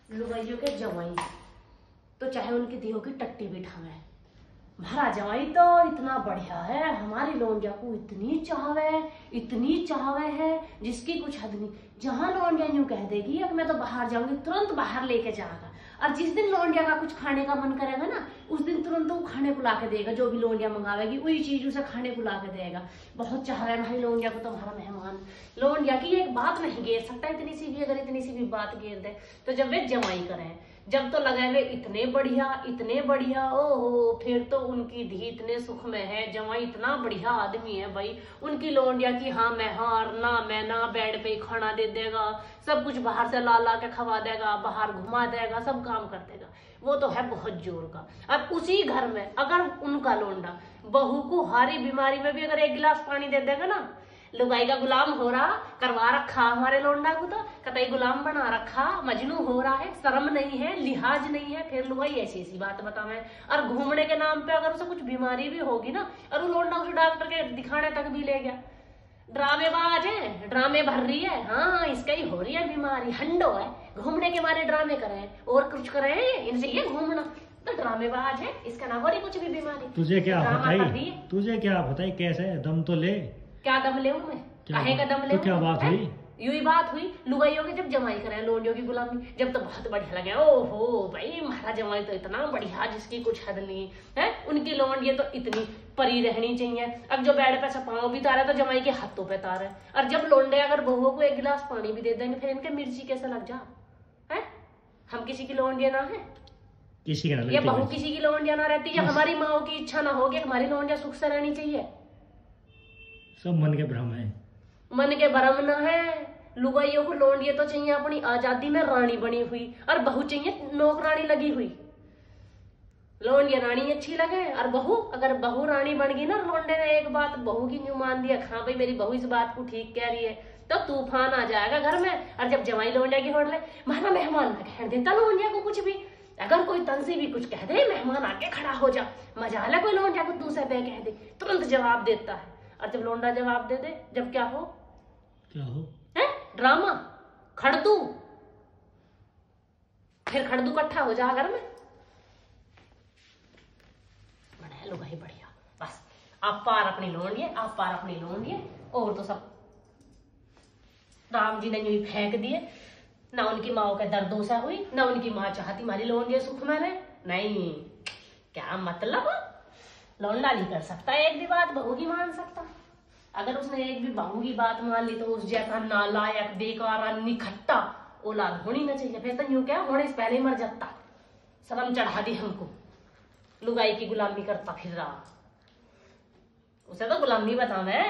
लुगाइयों के जवाई तो चाहे उनकी दियो की टट्टी भी ठावे, हमारा जवाई तो इतना बढ़िया है, हमारी लौंडिया को इतनी चाहवे है जिसकी कुछ हद नहीं। जहां लौंडिया यूं कह देगी कि मैं तो बाहर जाऊंगी, तुरंत बाहर लेके जाएगा। और जिस दिन लौंडिया का कुछ खाने का मन करेगा ना, उस दिन तुरंत वो खाने को ला के देगा। जो भी लौंडिया मंगावेगी वही चीज उसे खाने को ला के देगा। बहुत चाह रहा है भाई लौंडिया को, तुम्हारा मेहमान। लौंडिया की एक बात नहीं घेर सकता, इतनी सी भी, अगर इतनी सी भी बात घेर दे तो जब वे जमाई करें, जब तो लगे वे इतने बढ़िया, ओहो, फिर तो उनकी धी इतने सुख में है, जमाई इतना बढ़िया आदमी है भाई। उनकी लौंडिया की हाँ मैं हार ना मैं ना, बेड पे खाना दे देगा, सब कुछ बाहर से ला ला के खवा देगा, बाहर घुमा देगा, सब काम कर देगा। वो तो है बहुत जोर का। अब उसी घर में अगर उनका लौंडा बहू को हारी बीमारी में भी अगर एक गिलास पानी दे देगा ना, लुगाई का गुलाम हो रहा, करवा रखा हमारे लौंडा को, तो कतई गुलाम बना रखा, मजनू हो रहा है, शर्म नहीं है, लिहाज नहीं है। फिर लुगाई ऐसी बात बतावे। और घूमने के नाम पे अगर उसे कुछ बीमारी भी होगी ना, और वो लौंडा उसे डॉक्टर के दिखाने तक भी ले गया, ड्रामेबाज है, ड्रामे भर रही है, हाँ इसका ही हो रही है बीमारी, हंडो है, घूमने के मारे ड्रामे करे और कुछ करे, इनसे ये घूमना तो ड्रामेबाज है, इसका ना हो रही कुछ भी बीमारी। तुझे क्या बताई कैसे दम तो ले। क्या दम ले मैं, काहे का दम ले? क्या बात हुई? यूं ही बात हुई। लुगाइयों के जब जमाई करे लौंडियों की गुलामी, जब तो बहुत बढ़िया लगे, ओहो भाई हमारा जमाई तो इतना बढ़िया जिसकी कुछ हद नहीं है, उनकी लौंडिया तो इतनी परी रहनी चाहिए। अब जो बेड पे से पाँव भी तारे तो जमाई के हाथों पे तारे। और जब लौंडे अगर बहुओं को एक गिलास पानी भी दे देंगे, फिर इनके मिर्ची कैसे लग जा है? हम किसी की लौंडिया ना है, किसी का ये बहू किसी की लौंडिया ना रहती, या हमारी माओ की इच्छा ना होगी हमारी लौंडिया सुख से रहनी चाहिए। सब मन के भ्रम है, मन के भ्रम न है। लुगाइयों को लौंडिया तो चाहिए अपनी आजादी में रानी बनी हुई, और बहू चाहिए नौकरानी लगी हुई। लौंडिया रानी अच्छी लगे, और बहू अगर बहू रानी बन गई ना, लौंडे ने एक बात बहू की न्यू मान दिया, हाँ भाई मेरी बहू इस बात को ठीक कह रही है, तो तूफान आ जाएगा घर में। और जब जवाई लौंडिया की होड़ ले, माना मेहमान ना कह देता लौंडिया को कुछ भी, अगर कोई तंसी भी कुछ कह दे, मेहमान आके खड़ा हो जा, मजा ले। कोई लौंडिया को तू से बे कह दे, तुरंत जवाब देता है। और जब लौंडा जवाब दे दे, जब क्या हो है ड्रामा, खड़दू, फिर खड़दू इकट्ठा हो जा घर में। बढ़िया लुगाई बढ़िया, बस आप पार अपनी लौंडिए, और तो सब राम जी ने यूं फेंक दिए। ना उनकी माओ के दर्दों से हुई, ना उनकी माँ चाहती हमारी लौंडिया सुख में रहे, नहीं। क्या मतलब, लौंडा नहीं कर सकता एक भी बात बहू की मान सकता। अगर उसने एक भी बहू की बात मान ली तो उस जैसा नालायक, बेकार, निखट्टा औलाद होनी ना चाहिए। फिर तो यूं क्या होने से पहले ही मर जाता। शर्म चढ़ा दी हमको, लुगाई की गुलामी करता फिर रहा, उसे तो गुलामी बतावे।